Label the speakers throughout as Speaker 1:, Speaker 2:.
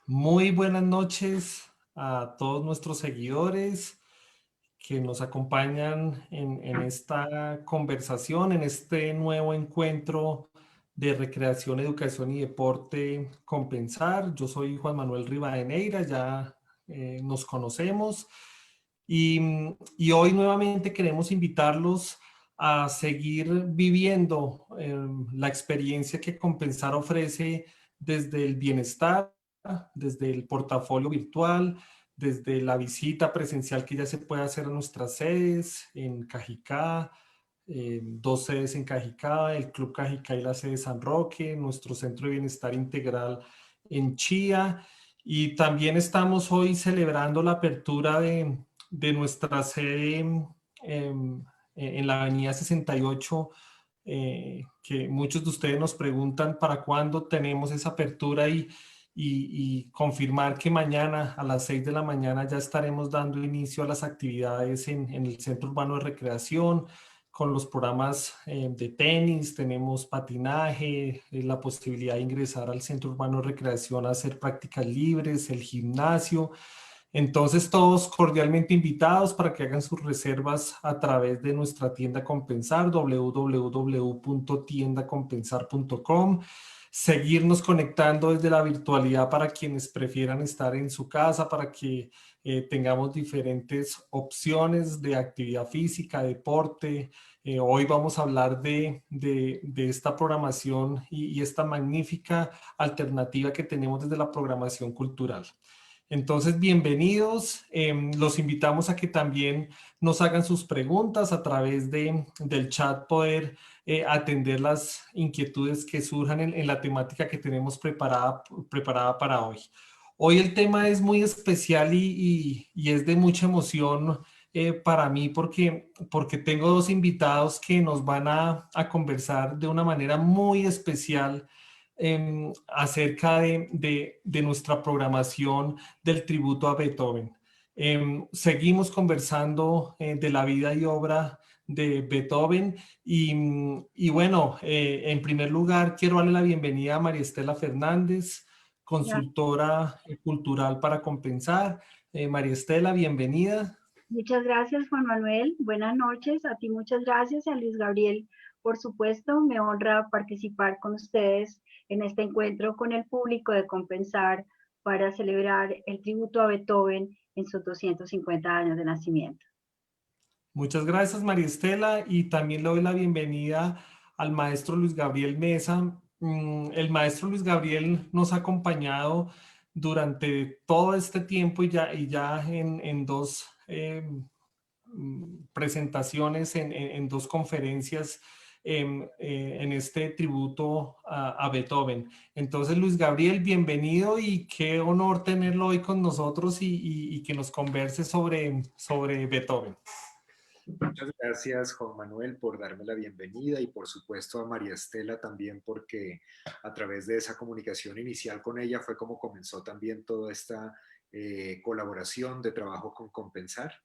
Speaker 1: Muy buenas noches a todos nuestros seguidores que nos acompañan en esta conversación, en este nuevo encuentro de recreación, educación y deporte Compensar. Yo soy Juan Manuel Rivadeneira, ya nos conocemos y hoy nuevamente queremos invitarlos a seguir viviendo la experiencia que Compensar ofrece desde el bienestar, desde el portafolio virtual, desde la visita presencial que ya se puede hacer a nuestras sedes en Cajicá, dos sedes en Cajicá, el Club Cajicá y la sede San Roque, nuestro Centro de Bienestar Integral en Chía. Y también estamos hoy celebrando la apertura de nuestra sede en la Avenida 68, que muchos de ustedes nos preguntan para cuándo tenemos esa apertura y confirmar que mañana a las 6 de la mañana ya estaremos dando inicio a las actividades en el Centro Urbano de Recreación con los programas de tenis, tenemos patinaje, la posibilidad de ingresar al Centro Urbano de Recreación a hacer prácticas libres, el gimnasio. Entonces, todos cordialmente invitados para que hagan sus reservas a través de nuestra tienda Compensar, www.tiendacompensar.com. Seguirnos conectando desde la virtualidad para quienes prefieran estar en su casa, para que tengamos diferentes opciones de actividad física, deporte. Hoy vamos a hablar de esta programación y esta magnífica alternativa que tenemos desde la programación cultural. Entonces, bienvenidos. Los invitamos a que también nos hagan sus preguntas a través del chat, poder atender las inquietudes que surjan en la temática que tenemos preparada para hoy. Hoy el tema es muy especial y es de mucha emoción para mí porque tengo dos invitados que nos van a conversar de una manera muy especial acerca de nuestra programación del tributo a Beethoven. Seguimos conversando de la vida y obra de Beethoven y bueno, en primer lugar quiero darle la bienvenida a María Estela Fernández,
Speaker 2: Ya,
Speaker 1: consultora cultural para Compensar. María Estela, bienvenida.
Speaker 2: muchas gracias, Juan Manuel. Buenas noches. A ti muchas gracias. A Luis Gabriel, por supuesto. Me honra participar con ustedes en este encuentro con el público de Compensar para celebrar el tributo a Beethoven en sus 250 años de nacimiento.
Speaker 1: Muchas gracias, María Estela, y también le doy la bienvenida al maestro Luis Gabriel Mesa. El maestro Luis Gabriel nos ha acompañado durante todo este tiempo y ya en dos presentaciones, en dos conferencias en este tributo a Beethoven. Entonces, Luis Gabriel, bienvenido y qué honor tenerlo hoy con nosotros y que nos converse sobre Beethoven.
Speaker 3: Muchas gracias, Juan Manuel, por darme la bienvenida y por supuesto a María Estela también porque a través de esa comunicación inicial con ella fue como comenzó también toda esta colaboración de trabajo con Compensar.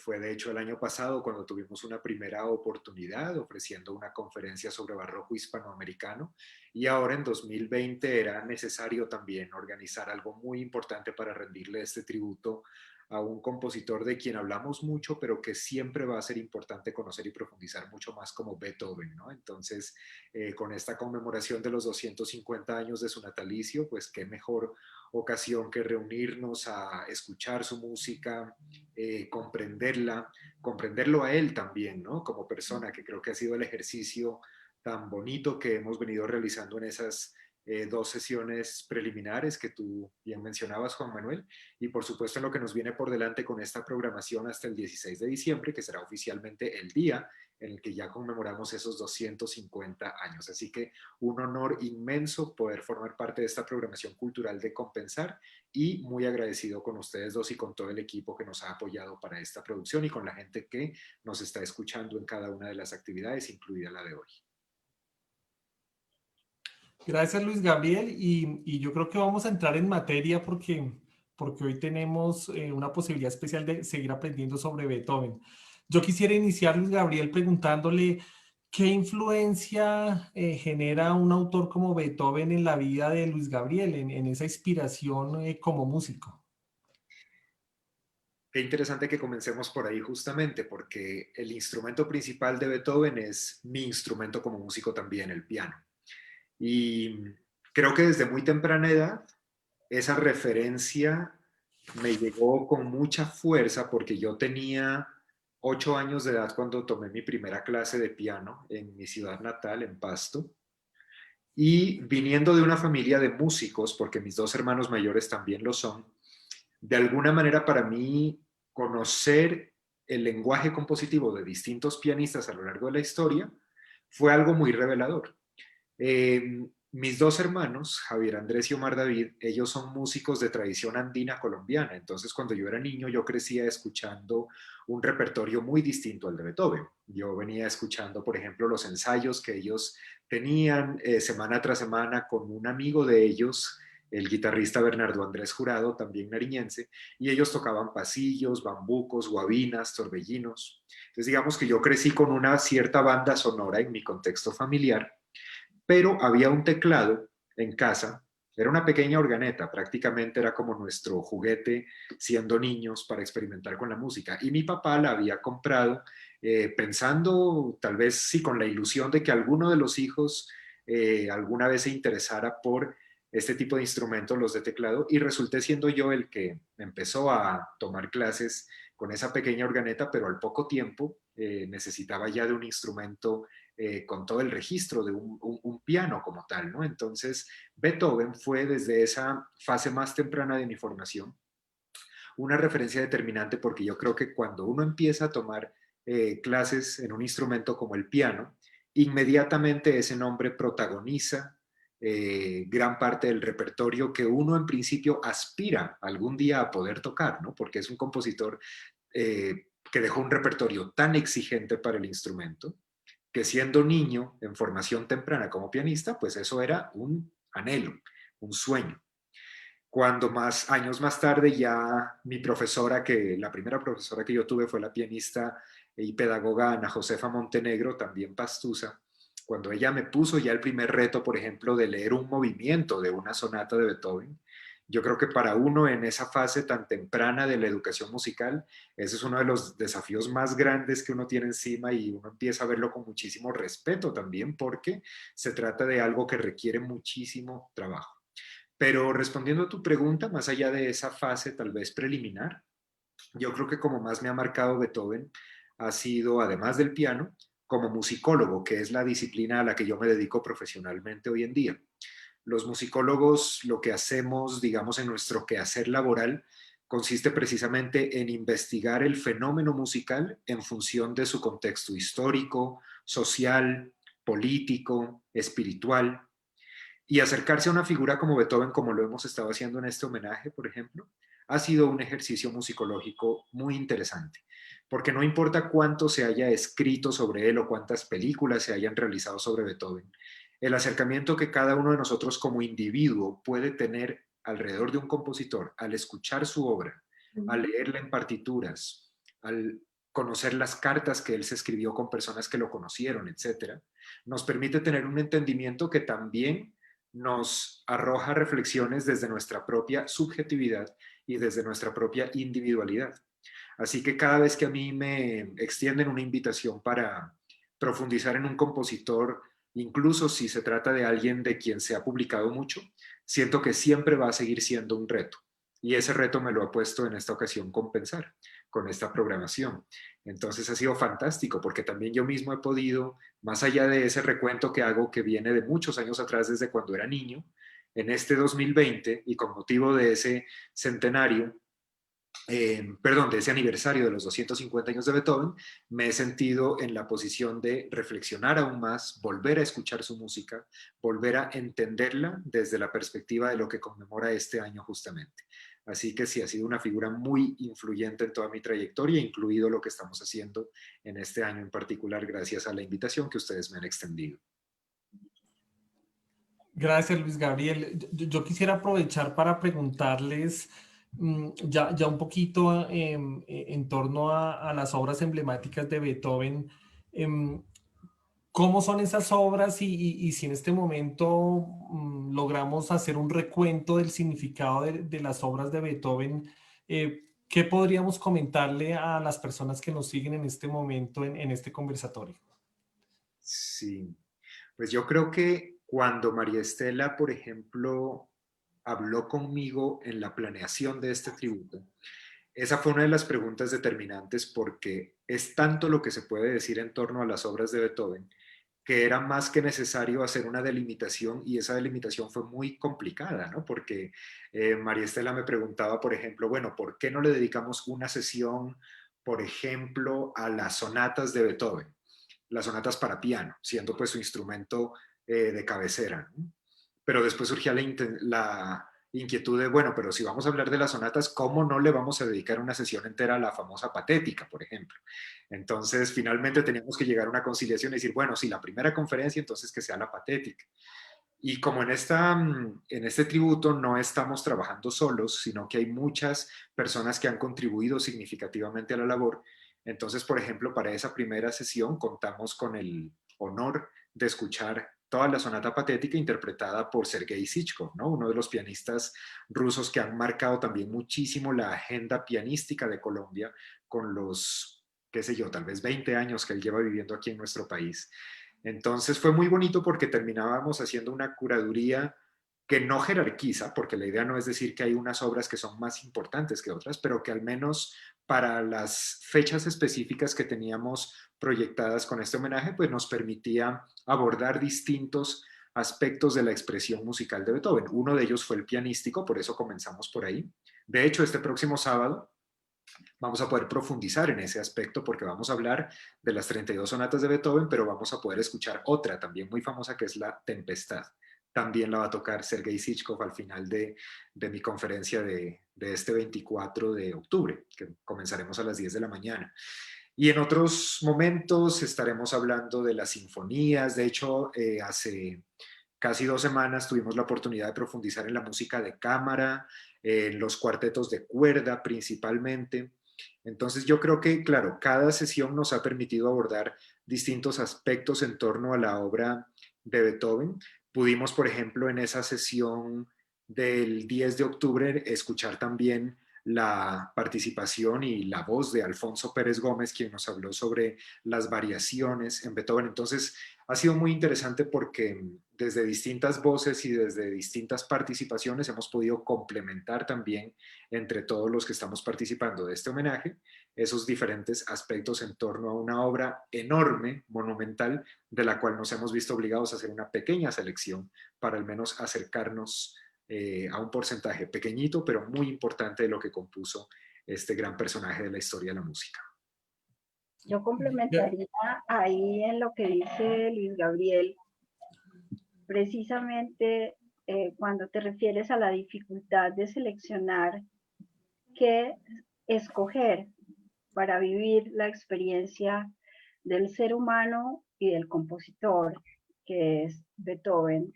Speaker 3: Fue de hecho el año pasado cuando tuvimos una primera oportunidad ofreciendo una conferencia sobre barroco hispanoamericano y ahora en 2020 era necesario también organizar algo muy importante para rendirle este tributo a un compositor de quien hablamos mucho, pero que siempre va a ser importante conocer y profundizar mucho más como Beethoven, ¿no? Entonces, con esta conmemoración de los 250 años de su natalicio, pues qué mejor ocasión que reunirnos a escuchar su música, comprenderla, comprenderlo a él también, ¿no? Como persona, que creo que ha sido el ejercicio tan bonito que hemos venido realizando en esas dos sesiones preliminares que tú bien mencionabas, Juan Manuel, y por supuesto en lo que nos viene por delante con esta programación hasta el 16 de diciembre, que será oficialmente el día en el que ya conmemoramos esos 250 años. Así que un honor inmenso poder formar parte de esta programación cultural de Compensar y muy agradecido con ustedes dos y con todo el equipo que nos ha apoyado para esta producción y con la gente que nos está escuchando en cada una de las actividades, incluida la de hoy.
Speaker 1: Gracias, Luis Gabriel. Y yo creo que vamos a entrar en materia porque hoy tenemos una posibilidad especial de seguir aprendiendo sobre Beethoven. Yo quisiera iniciar, Luis Gabriel, preguntándole ¿Qué influencia genera un autor como Beethoven en la vida de Luis Gabriel, en esa inspiración como músico?
Speaker 3: Qué interesante que comencemos por ahí justamente, porque el instrumento principal de Beethoven es mi instrumento como músico también, el piano. Y creo que desde muy temprana edad esa referencia me llegó con mucha fuerza porque yo tenía 8 años de edad cuando tomé mi primera clase de piano en mi ciudad natal, en Pasto. Y viniendo de una familia de músicos, porque mis dos hermanos mayores también lo son, de alguna manera para mí conocer el lenguaje compositivo de distintos pianistas a lo largo de la historia fue algo muy revelador. Mis dos hermanos, Javier Andrés y Omar David, ellos son músicos de tradición andina colombiana. Entonces, cuando yo era niño, yo crecía escuchando un repertorio muy distinto al de Beethoven. Yo venía escuchando, por ejemplo, los ensayos que ellos tenían semana tras semana con un amigo de ellos, el guitarrista Bernardo Andrés Jurado, también nariñense, y ellos tocaban pasillos, bambucos, guabinas, torbellinos. Entonces, digamos que yo crecí con una cierta banda sonora en mi contexto familiar, pero había un teclado en casa, era una pequeña organeta, prácticamente era como nuestro juguete siendo niños para experimentar con la música. Y mi papá la había comprado pensando tal vez sí con la ilusión de que alguno de los hijos alguna vez se interesara por este tipo de instrumentos, los de teclado, y resulté siendo yo el que empezó a tomar clases con esa pequeña organeta, pero al poco tiempo necesitaba ya de un instrumento con todo el registro de un piano como tal, ¿no? Entonces, Beethoven fue desde esa fase más temprana de mi formación una referencia determinante porque yo creo que cuando uno empieza a tomar clases en un instrumento como el piano, inmediatamente ese nombre protagoniza gran parte del repertorio que uno en principio aspira algún día a poder tocar, ¿no? Porque es un compositor que dejó un repertorio tan exigente para el instrumento que siendo niño en formación temprana como pianista, pues eso era un anhelo, un sueño. Cuando más años más tarde ya mi profesora, que la primera profesora que yo tuve fue la pianista y pedagoga Ana Josefa Montenegro, también pastusa, cuando ella me puso ya el primer reto, por ejemplo, de leer un movimiento de una sonata de Beethoven, yo creo que para uno en esa fase tan temprana de la educación musical, ese es uno de los desafíos más grandes que uno tiene encima y uno empieza a verlo con muchísimo respeto también porque se trata de algo que requiere muchísimo trabajo. Pero respondiendo a tu pregunta, más allá de esa fase tal vez preliminar, yo creo que como más me ha marcado Beethoven ha sido, además del piano, como musicólogo, que es la disciplina a la que yo me dedico profesionalmente hoy en día. Los musicólogos lo que hacemos, digamos, en nuestro quehacer laboral consiste precisamente en investigar el fenómeno musical en función de su contexto histórico, social, político, espiritual, y acercarse a una figura como Beethoven, como lo hemos estado haciendo en este homenaje, por ejemplo, ha sido un ejercicio musicológico muy interesante, porque no importa cuánto se haya escrito sobre él o cuántas películas se hayan realizado sobre Beethoven, el acercamiento que cada uno de nosotros como individuo puede tener alrededor de un compositor al escuchar su obra, al leerla en partituras, al conocer las cartas que él se escribió con personas que lo conocieron, etcétera, nos permite tener un entendimiento que también nos arroja reflexiones desde nuestra propia subjetividad y desde nuestra propia individualidad. Así que cada vez que a mí me extienden una invitación para profundizar en un compositor, incluso si se trata de alguien de quien se ha publicado mucho, siento que siempre va a seguir siendo un reto. Y ese reto me lo ha puesto en esta ocasión Compensar, con esta programación. Entonces ha sido fantástico porque también yo mismo he podido, más allá de ese recuento que hago que viene de muchos años atrás desde cuando era niño, en este 2020 y con motivo de ese centenario, perdón, de ese aniversario de los 250 años de Beethoven, me he sentido en la posición de reflexionar aún más, volver a escuchar su música, volver a entenderla desde la perspectiva de lo que conmemora este año justamente. Así que sí, ha sido una figura muy influyente en toda mi trayectoria, incluido lo que estamos haciendo en este año en particular, gracias a la invitación que ustedes me han extendido.
Speaker 1: Gracias, Luis Gabriel. Yo quisiera aprovechar para preguntarles ya un poquito en torno a las obras emblemáticas de Beethoven. em, ¿Cómo son esas obras y si en este momento logramos hacer un recuento del significado de las obras de Beethoven? ¿Qué podríamos comentarle a las personas que nos siguen en este momento en este conversatorio?
Speaker 3: Sí, pues yo creo que cuando María Estela, por ejemplo, habló conmigo en la planeación de este tributo, esa fue una de las preguntas determinantes porque es tanto lo que se puede decir en torno a las obras de Beethoven que era más que necesario hacer una delimitación y esa delimitación fue muy complicada, ¿no? Porque María Estela me preguntaba, por ejemplo, bueno, ¿por qué no le dedicamos una sesión, por ejemplo, a las sonatas de Beethoven? Las sonatas para piano, siendo pues su instrumento de cabecera, ¿no? Pero después surgía la inquietud de, bueno, pero si vamos a hablar de las sonatas, ¿cómo no le vamos a dedicar una sesión entera a la famosa patética, por ejemplo? Entonces, finalmente teníamos que llegar a una conciliación y decir, bueno, si la primera conferencia, entonces que sea la patética. Y como en este tributo no estamos trabajando solos, sino que hay muchas personas que han contribuido significativamente a la labor, entonces, por ejemplo, para esa primera sesión contamos con el honor de escuchar toda la sonata patética interpretada por Sergei Zhikov, ¿no? Uno de los pianistas rusos que han marcado también muchísimo la agenda pianística de Colombia con los, qué sé yo, tal vez 20 años que él lleva viviendo aquí en nuestro país. Entonces fue muy bonito porque terminábamos haciendo una curaduría que no jerarquiza, porque la idea no es decir que hay unas obras que son más importantes que otras, pero que al menos para las fechas específicas que teníamos proyectadas con este homenaje, pues nos permitía abordar distintos aspectos de la expresión musical de Beethoven. Uno de ellos fue el pianístico, por eso comenzamos por ahí. De hecho, este próximo sábado vamos a poder profundizar en ese aspecto porque vamos a hablar de las 32 sonatas de Beethoven, pero vamos a poder escuchar otra también muy famosa que es La Tempestad. También la va a tocar Sergei Zhikov al final de mi conferencia de este 24 de octubre, que comenzaremos a las 10 de la mañana. Y en otros momentos estaremos hablando de las sinfonías. De hecho, hace casi 2 semanas tuvimos la oportunidad de profundizar en la música de cámara, en los cuartetos de cuerda principalmente. Entonces yo creo que, claro, cada sesión nos ha permitido abordar distintos aspectos en torno a la obra de Beethoven. Pudimos, por ejemplo, en esa sesión del 10 de octubre escuchar también la participación y la voz de Alfonso Pérez Gómez, quien nos habló sobre las variaciones en Beethoven. Entonces, ha sido muy interesante porque desde distintas voces y desde distintas participaciones hemos podido complementar también entre todos los que estamos participando de este homenaje esos diferentes aspectos en torno a una obra enorme, monumental, de la cual nos hemos visto obligados a hacer una pequeña selección para al menos acercarnos a un porcentaje pequeñito, pero muy importante de lo que compuso este gran personaje de la historia de la música.
Speaker 2: Yo complementaría ahí en lo que dice Luis Gabriel, precisamente cuando te refieres a la dificultad de seleccionar qué escoger para vivir la experiencia del ser humano y del compositor, que es Beethoven,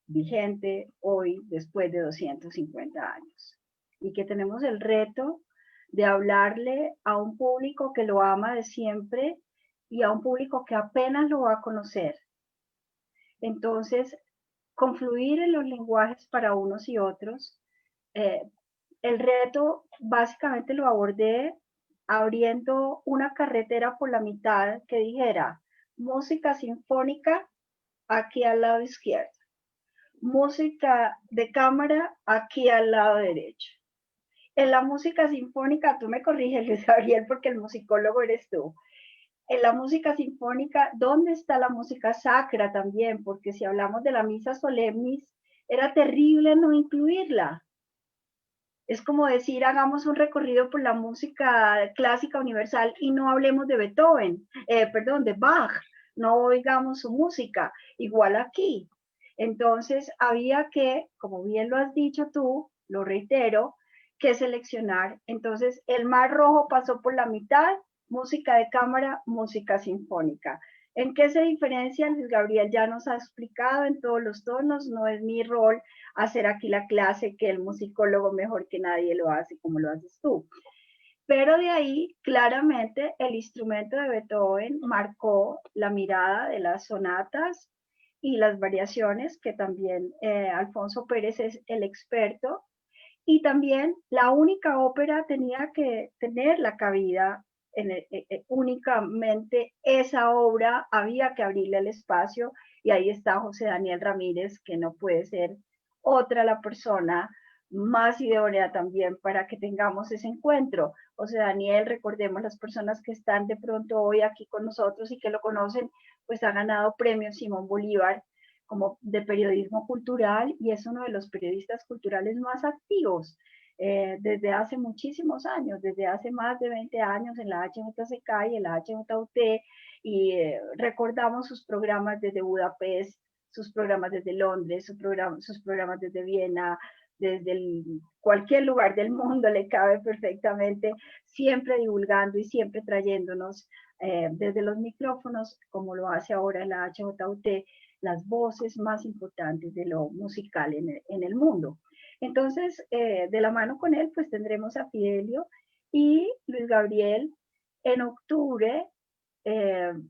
Speaker 2: vigente hoy después de 250 años. Y que tenemos el reto de hablarle a un público que lo ama de siempre y a un público que apenas lo va a conocer. Entonces, confluir en los lenguajes para unos y otros. El reto básicamente lo abordé abriendo una carretera por la mitad que dijera música sinfónica aquí al lado izquierdo, música de cámara aquí al lado derecho. En la música sinfónica, tú me corriges, Luis Gabriel, porque el musicólogo eres tú. En la música sinfónica, ¿dónde está la música sacra también? Porque si hablamos de la misa solemnis, era terrible no incluirla. Es como decir, hagamos un recorrido por la música clásica universal y no hablemos de Beethoven, perdón, de Bach, no oigamos su música, igual aquí. Entonces había que, como bien lo has dicho tú, lo reitero, que seleccionar. Entonces el Mar Rojo pasó por la mitad, música de cámara, música sinfónica. ¿En qué se diferencia? Luis Gabriel ya nos ha explicado en todos los tonos, no es mi rol hacer aquí la clase que el musicólogo mejor que nadie lo hace como lo haces tú. Pero de ahí, claramente, el instrumento de Beethoven marcó la mirada de las sonatas y las variaciones, que también Alfonso Pérez es el experto, y también la única ópera tenía que tener la cabida, únicamente esa obra había que abrirle el espacio, y ahí está José Daniel Ramírez, que no puede ser otra la persona más idónea también para que tengamos ese encuentro. José Daniel, recordemos las personas que están de pronto hoy aquí con nosotros y que lo conocen, pues ha ganado premios Simón Bolívar como de periodismo cultural, y es uno de los periodistas culturales más activos desde hace muchísimos años, desde hace más de 20 años en la HJCK y en la HJUT, y recordamos sus programas desde Budapest, sus programas desde Londres, sus programas desde Viena, desde cualquier lugar del mundo le cabe perfectamente, siempre divulgando y siempre trayéndonos desde los micrófonos, como lo hace ahora en la HJUT, las voces más importantes de lo musical en el mundo. Entonces, de la mano con él, pues tendremos a Fidelio y Luis Gabriel. En octubre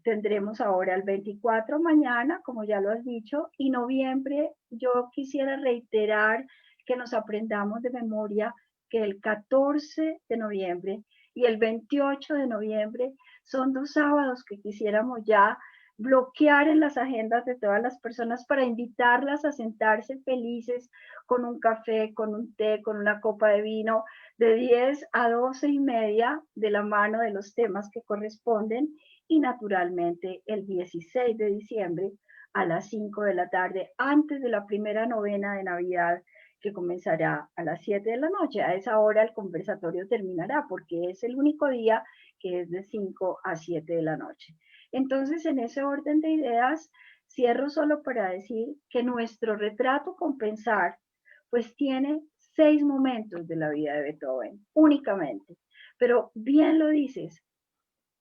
Speaker 2: tendremos ahora el 24 mañana, como ya lo has dicho, y noviembre yo quisiera reiterar que nos aprendamos de memoria que el 14 de noviembre y el 28 de noviembre son 2 sábados que quisiéramos ya bloquear en las agendas de todas las personas para invitarlas a sentarse felices con un café, con un té, con una copa de vino, de 10 a 12 y media, de la mano de los temas que corresponden, y naturalmente el 16 de diciembre a las 5 de la tarde, antes de la primera novena de Navidad, que comenzará a las 7 de la noche. A esa hora el conversatorio terminará, porque es el único día que es de 5 a 7 de la noche. Entonces, en ese orden de ideas, cierro solo para decir que nuestro retrato compensar, pues tiene 6 momentos de la vida de Beethoven, únicamente. Pero bien lo dices,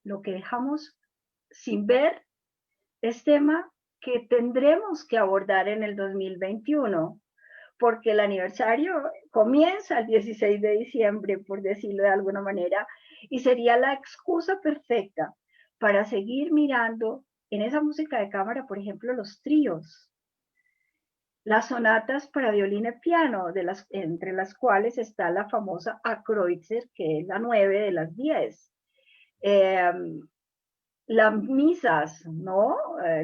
Speaker 2: lo que dejamos sin ver es tema que tendremos que abordar en el 2021, porque el aniversario comienza el 16 de diciembre, por decirlo de alguna manera, y sería la excusa perfecta para seguir mirando en esa música de cámara, por ejemplo, los tríos, las sonatas para violín y piano, entre las cuales está la famosa A Kreutzer, que es la 9 de las 10. Eh, las misas, ¿no?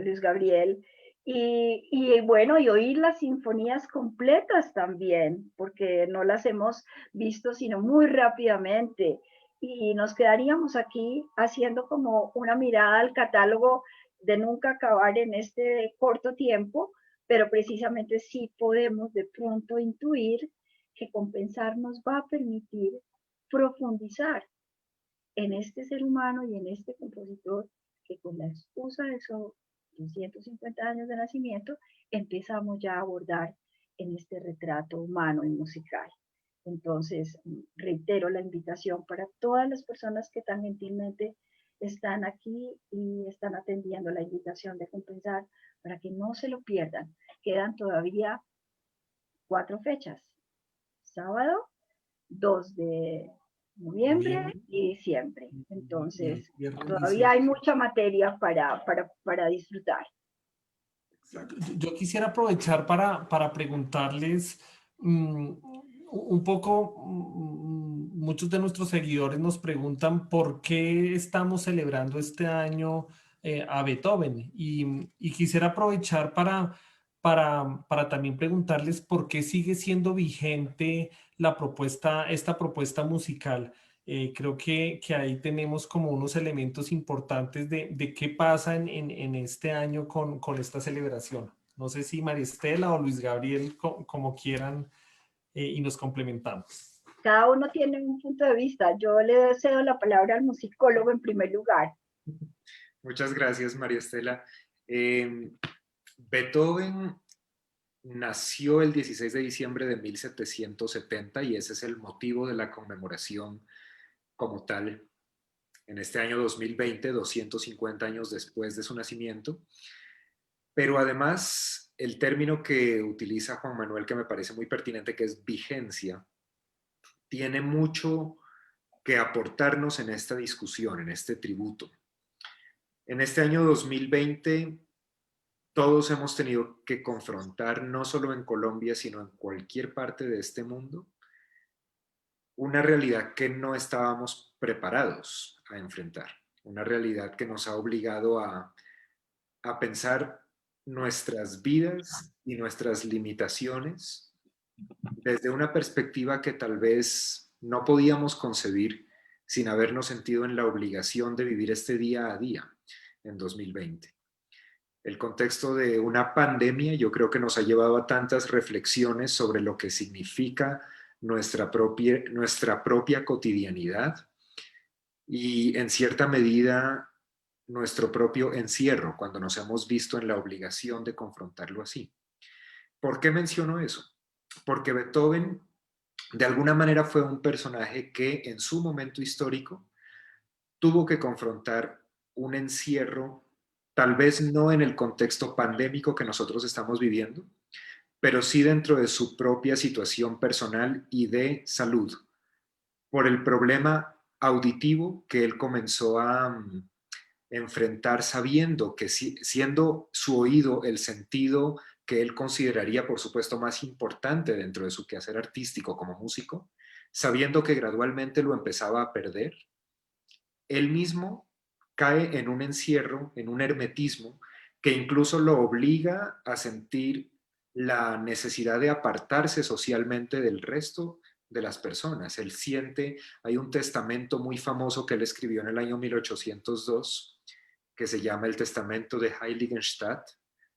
Speaker 2: Luis Gabriel. Y bueno, y oír las sinfonías completas también, porque no las hemos visto sino muy rápidamente. Y nos quedaríamos aquí haciendo como una mirada al catálogo de nunca acabar en este corto tiempo, pero precisamente sí podemos de pronto intuir que compensar nos va a permitir profundizar en este ser humano y en este compositor que con la excusa de esos 250 años de nacimiento empezamos ya a abordar en este retrato humano y musical. Entonces, reitero la invitación para todas las personas que tan gentilmente están aquí y están atendiendo la invitación de compensar, para que no se lo pierdan. Quedan todavía 4 fechas. Sábado, 2 de noviembre
Speaker 1: Noviembre
Speaker 2: y diciembre.
Speaker 1: y el
Speaker 2: Entonces,
Speaker 1: viernes
Speaker 2: todavía hay
Speaker 1: 18.
Speaker 2: mucha materia para disfrutar.
Speaker 1: Exacto. Yo quisiera aprovechar para preguntarles un poco, muchos de nuestros seguidores nos preguntan por qué estamos celebrando este año a Beethoven y quisiera aprovechar para también preguntarles por qué sigue siendo vigente esta propuesta musical. Creo que ahí tenemos como unos elementos importantes de qué pasa en este año con esta celebración. No sé si María Estela o Luis Gabriel, como quieran, y nos complementamos.
Speaker 2: Cada uno tiene un punto de vista. Yo le cedo la palabra al musicólogo en primer lugar.
Speaker 3: Muchas gracias, María Estela. Beethoven nació el 16 de diciembre de 1770 y ese es el motivo de la conmemoración como tal en este año 2020, 250 años después de su nacimiento. Pero además, el término que utiliza Juan Manuel, que me parece muy pertinente, que es vigencia, tiene mucho que aportarnos en esta discusión, en este tributo. En este año 2020, todos hemos tenido que confrontar, no solo en Colombia, sino en cualquier parte de este mundo, una realidad que no estábamos preparados a enfrentar, una realidad que nos ha obligado a pensar nuestras vidas y nuestras limitaciones desde una perspectiva que tal vez no podíamos concebir sin habernos sentido en la obligación de vivir este día a día en 2020. El contexto de una pandemia yo creo que nos ha llevado a tantas reflexiones sobre lo que significa nuestra propia cotidianidad y en cierta medida nuestro propio encierro cuando nos hemos visto en la obligación de confrontarlo así. ¿Por qué menciono eso? Porque Beethoven de alguna manera fue un personaje que en su momento histórico tuvo que confrontar un encierro, tal vez no en el contexto pandémico que nosotros estamos viviendo, pero sí dentro de su propia situación personal y de salud, por el problema auditivo que él comenzó a enfrentar sabiendo que siendo su oído el sentido que él consideraría, por supuesto, más importante dentro de su quehacer artístico como músico, sabiendo que gradualmente lo empezaba a perder, él mismo cae en un encierro, en un hermetismo, que incluso lo obliga a sentir la necesidad de apartarse socialmente del resto de las personas. Él siente, hay un testamento muy famoso que él escribió en el año 1802, que se llama el Testamento de Heiligenstadt.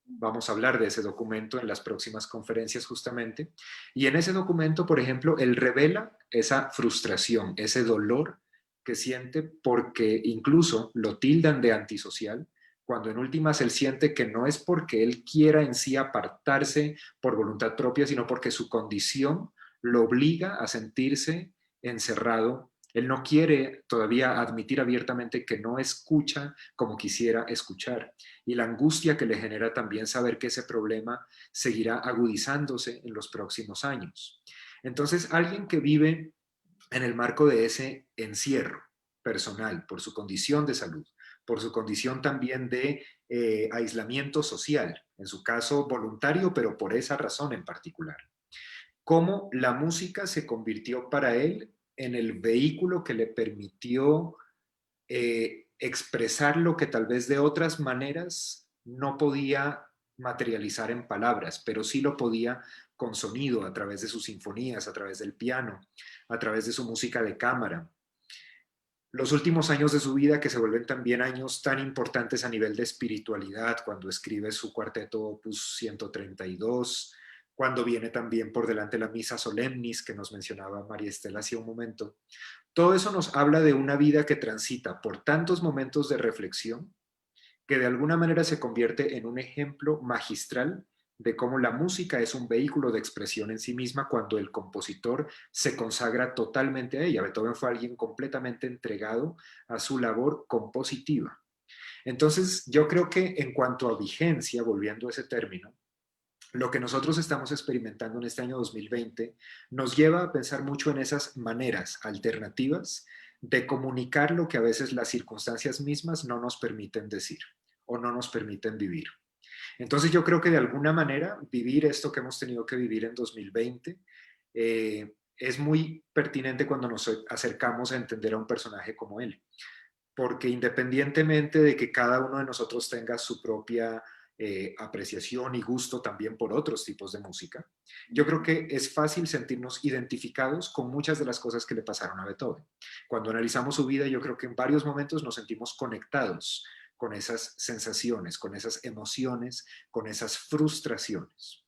Speaker 3: Vamos a hablar de ese documento en las próximas conferencias justamente. Y en ese documento, por ejemplo, él revela esa frustración, ese dolor que siente porque incluso lo tildan de antisocial, cuando en últimas él siente que no es porque él quiera en sí apartarse por voluntad propia, sino porque su condición lo obliga a sentirse encerrado. Él no quiere todavía admitir abiertamente que no escucha como quisiera escuchar. Y la angustia que le genera también saber que ese problema seguirá agudizándose en los próximos años. Entonces, alguien que vive en el marco de ese encierro personal, por su condición de salud, por su condición también de aislamiento social, en su caso voluntario, pero por esa razón en particular. Cómo la música se convirtió para él en el vehículo que le permitió expresar lo que tal vez de otras maneras no podía materializar en palabras, pero sí lo podía con sonido, a través de sus sinfonías, a través del piano, a través de su música de cámara. Los últimos años de su vida, que se vuelven también años tan importantes a nivel de espiritualidad, cuando escribe su cuarteto Opus 132, cuando viene también por delante la Misa Solemnis, que nos mencionaba María Estela hace un momento. Todo eso nos habla de una vida que transita por tantos momentos de reflexión que de alguna manera se convierte en un ejemplo magistral de cómo la música es un vehículo de expresión en sí misma cuando el compositor se consagra totalmente a ella. Beethoven fue alguien completamente entregado a su labor compositiva. Entonces, yo creo que en cuanto a vigencia, volviendo a ese término, lo que nosotros estamos experimentando en este año 2020 nos lleva a pensar mucho en esas maneras alternativas de comunicar lo que a veces las circunstancias mismas no nos permiten decir o no nos permiten vivir. Entonces yo creo que de alguna manera vivir esto que hemos tenido que vivir en 2020 es muy pertinente cuando nos acercamos a entender a un personaje como él, porque independientemente de que cada uno de nosotros tenga su propia apreciación y gusto también por otros tipos de música, yo creo que es fácil sentirnos identificados con muchas de las cosas que le pasaron a Beethoven. Cuando analizamos su vida, yo creo que en varios momentos nos sentimos conectados con esas sensaciones, con esas emociones, con esas frustraciones.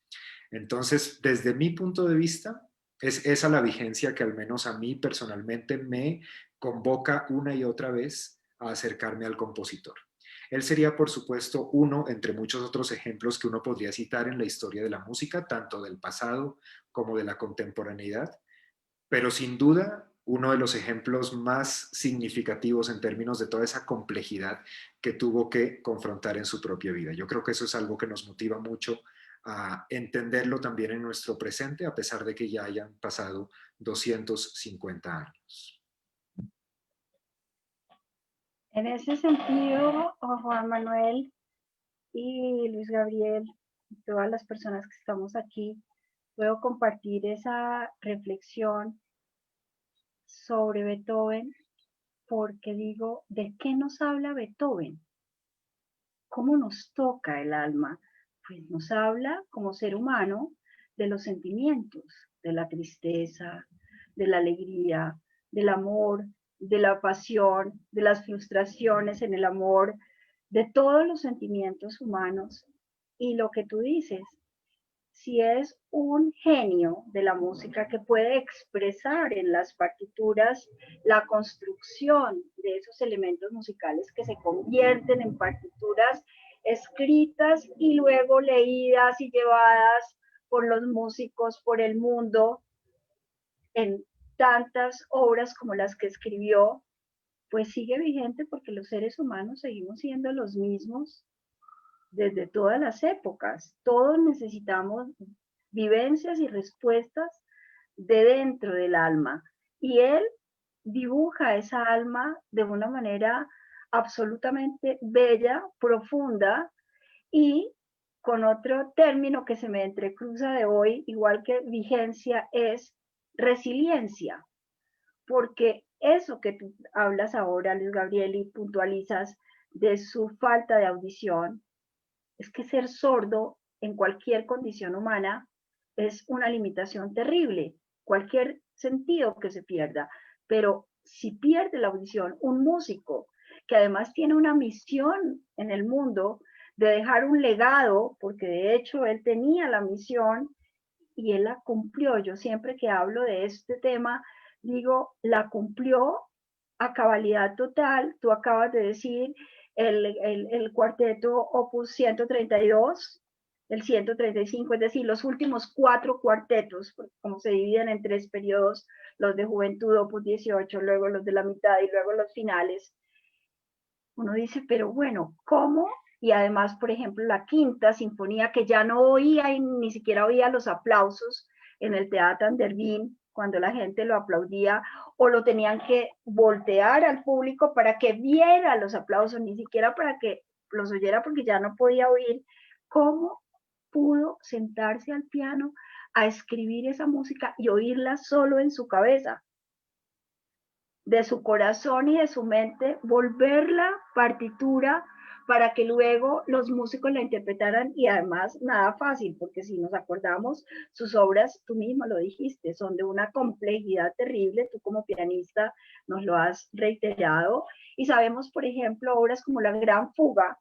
Speaker 3: Entonces, desde mi punto de vista, es esa la vigencia que al menos a mí personalmente me convoca una y otra vez a acercarme al compositor. Él sería, por supuesto, uno entre muchos otros ejemplos que uno podría citar en la historia de la música, tanto del pasado como de la contemporaneidad, pero sin duda uno de los ejemplos más significativos en términos de toda esa complejidad que tuvo que confrontar en su propia vida. Yo creo que eso es algo que nos motiva mucho a entenderlo también en nuestro presente, a pesar de que ya hayan pasado 250 años.
Speaker 2: En ese sentido, Juan Manuel y Luis Gabriel, y todas las personas que estamos aquí, puedo compartir esa reflexión sobre Beethoven porque digo, ¿de qué nos habla Beethoven? ¿Cómo nos toca el alma? Pues nos habla como ser humano de los sentimientos, de la tristeza, de la alegría, del amor, de la pasión, de las frustraciones en el amor, de todos los sentimientos humanos. Y lo que tú dices, si es un genio de la música que puede expresar en las partituras la construcción de esos elementos musicales que se convierten en partituras escritas y luego leídas y llevadas por los músicos por el mundo en tantas obras como las que escribió, pues sigue vigente porque los seres humanos seguimos siendo los mismos desde todas las épocas. Todos necesitamos vivencias y respuestas de dentro del alma. Y él dibuja esa alma de una manera absolutamente bella, profunda y con otro término que se me entrecruza de hoy, igual que vigencia, es resiliencia, porque eso que tú hablas ahora, Luis Gabriel, y puntualizas de su falta de audición, es que ser sordo en cualquier condición humana es una limitación terrible, cualquier sentido que se pierda, pero si pierde la audición, un músico que además tiene una misión en el mundo de dejar un legado, porque de hecho él tenía la misión y él la cumplió. Yo siempre que hablo de este tema, digo, la cumplió a cabalidad total. Tú acabas de decir el cuarteto Opus 132, el 135, es decir, los últimos 4 cuartetos, como se dividen en 3 periodos, los de juventud Opus 18, luego los de la mitad y luego los finales. Uno dice, pero bueno, ¿cómo? Y además, por ejemplo, la quinta sinfonía, que ya no oía y ni siquiera oía los aplausos en el Teatro Andervín, cuando la gente lo aplaudía, o lo tenían que voltear al público para que viera los aplausos, ni siquiera para que los oyera porque ya no podía oír. ¿Cómo pudo sentarse al piano a escribir esa música y oírla solo en su cabeza? De su corazón y de su mente, volverla partitura para que luego los músicos la interpretaran y además nada fácil, porque si nos acordamos, sus obras, tú mismo lo dijiste, son de una complejidad terrible, tú como pianista nos lo has reiterado, y sabemos, por ejemplo, obras como La Gran Fuga,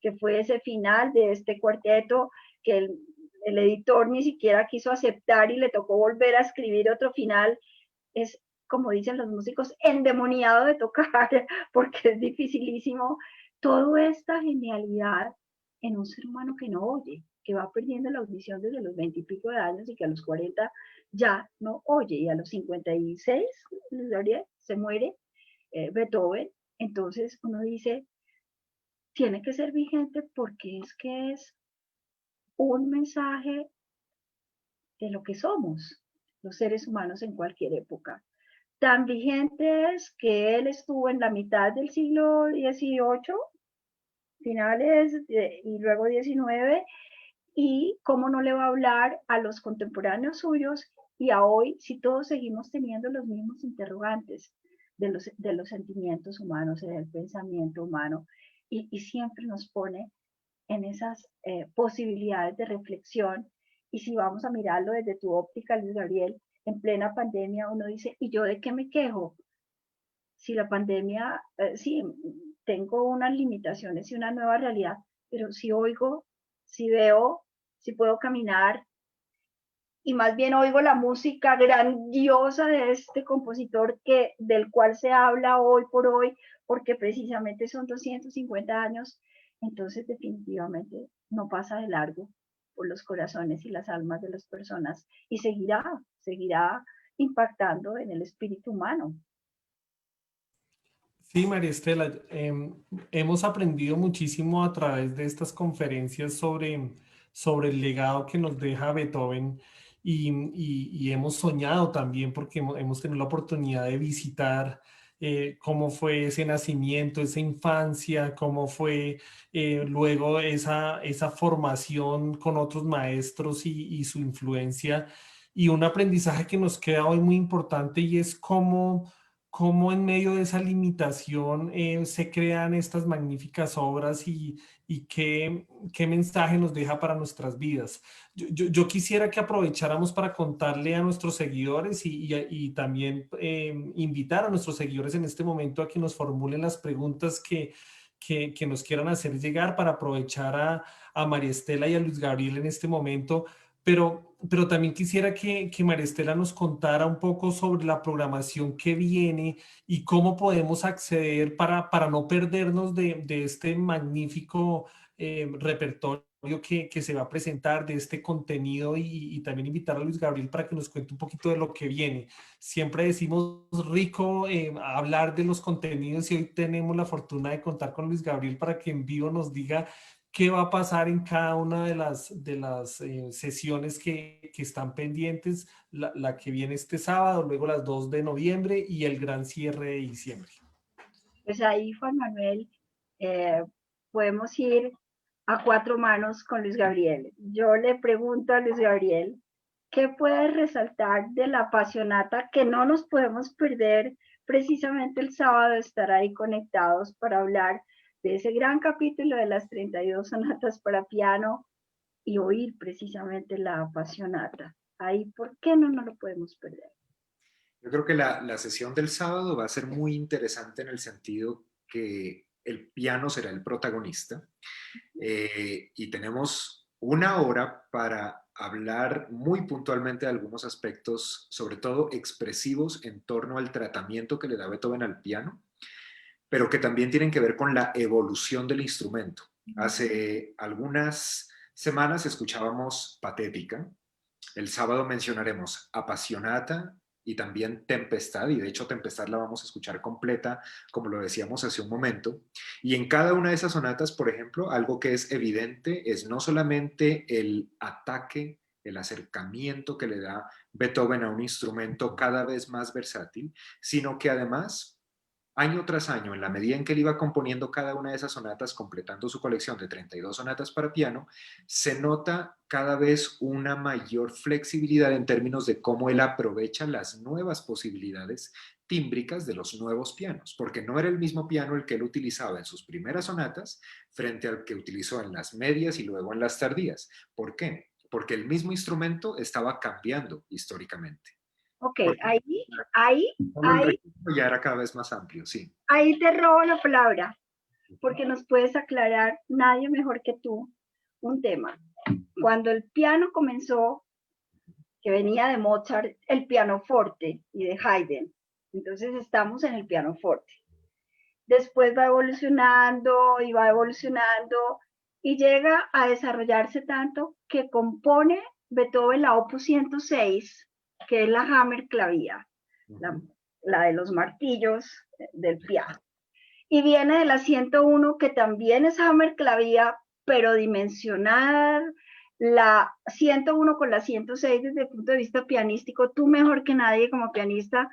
Speaker 2: que fue ese final de este cuarteto que el editor ni siquiera quiso aceptar y le tocó volver a escribir otro final. Es, como dicen los músicos, endemoniado de tocar, porque es dificilísimo. Toda esta genialidad en un ser humano que no oye, que va perdiendo la audición desde los 20 y pico de años y que a los 40 ya no oye, y a los 56 se muere Beethoven. Entonces uno dice, tiene que ser vigente porque es que es un mensaje de lo que somos los seres humanos en cualquier época. Tan vigente es que él estuvo en la mitad del siglo XVIII, finales y luego XIX, y cómo no le va a hablar a los contemporáneos suyos y a hoy, si todos seguimos teniendo los mismos interrogantes de los sentimientos humanos, del pensamiento humano, y siempre nos pone en esas posibilidades de reflexión. Y si vamos a mirarlo desde tu óptica, Luis Gabriel, en plena pandemia uno dice, ¿y yo de qué me quejo? Si la pandemia, sí, tengo unas limitaciones y una nueva realidad, pero si oigo, si veo, si puedo caminar, y más bien oigo la música grandiosa de este compositor del cual se habla hoy por hoy, porque precisamente son 250 años, entonces definitivamente no pasa de largo por los corazones y las almas de las personas y seguirá impactando en el espíritu humano.
Speaker 1: Sí, María Estela, hemos aprendido muchísimo a través de estas conferencias sobre el legado que nos deja Beethoven y hemos soñado también porque hemos tenido la oportunidad de visitar cómo fue ese nacimiento, esa infancia, cómo fue luego esa formación con otros maestros y su influencia. Y un aprendizaje que nos queda hoy muy importante y es cómo en medio de esa limitación se crean estas magníficas obras y qué mensaje nos deja para nuestras vidas. Yo quisiera que aprovecháramos para contarle a nuestros seguidores y también invitar a nuestros seguidores en este momento a que nos formulen las preguntas que nos quieran hacer llegar para aprovechar a María Estela y a Luis Gabriel en este momento. Pero también quisiera que María Estela nos contara un poco sobre la programación que viene y cómo podemos acceder para no perdernos de este magnífico repertorio que se va a presentar, de este contenido y también invitar a Luis Gabriel para que nos cuente un poquito de lo que viene. Siempre decimos rico hablar de los contenidos y hoy tenemos la fortuna de contar con Luis Gabriel para que en vivo nos diga qué va a pasar en cada una de las sesiones que están pendientes, la que viene este sábado, luego las 2 de noviembre y el gran cierre de diciembre.
Speaker 2: Pues ahí, Juan Manuel, eh, podemos ir a cuatro manos con Luis Gabriel. Yo le pregunto a Luis Gabriel, ¿qué puedes resaltar de la apasionata que no nos podemos perder precisamente el sábado, estar ahí conectados para hablar de ese gran capítulo de las 32 sonatas para piano y oír precisamente la apasionata? Ahí, ¿por qué no nos lo podemos perder?
Speaker 3: Yo creo que la sesión del sábado va a ser muy interesante en el sentido que el piano será el protagonista y tenemos una hora para hablar muy puntualmente de algunos aspectos, sobre todo expresivos en torno al tratamiento que le da Beethoven al piano, pero que también tienen que ver con la evolución del instrumento. Hace algunas semanas escuchábamos Patética, el sábado mencionaremos Apasionata y también Tempestad, y de hecho Tempestad la vamos a escuchar completa, como lo decíamos hace un momento. Y en cada una de esas sonatas, por ejemplo, algo que es evidente es no solamente el ataque, el acercamiento que le da Beethoven a un instrumento cada vez más versátil, sino que además año tras año, en la medida en que él iba componiendo cada una de esas sonatas, completando su colección de 32 sonatas para piano, se nota cada vez una mayor flexibilidad en términos de cómo él aprovecha las nuevas posibilidades tímbricas de los nuevos pianos, porque no era el mismo piano el que él utilizaba en sus primeras sonatas frente al que utilizó en las medias y luego en las tardías. ¿Por qué? Porque el mismo instrumento estaba cambiando históricamente.
Speaker 2: Ok,
Speaker 3: Porque
Speaker 2: ahí,
Speaker 3: solo el
Speaker 2: ahí,
Speaker 3: registro ya era cada vez más amplio, sí.
Speaker 2: ahí te robo la palabra, porque nos puedes aclarar, nadie mejor que tú, un tema. Cuando el piano comenzó, que venía de Mozart, el pianoforte y de Haydn, entonces estamos en el pianoforte. Después va evolucionando y va evolucionando y llega a desarrollarse tanto que compone Beethoven la Opus 106, que es la Hammerklavia, la, la de los martillos del piano. Y viene de la 101, que también es Hammerklavia, pero dimensionar la 101 con la 106 desde el punto de vista pianístico, tú mejor que nadie como pianista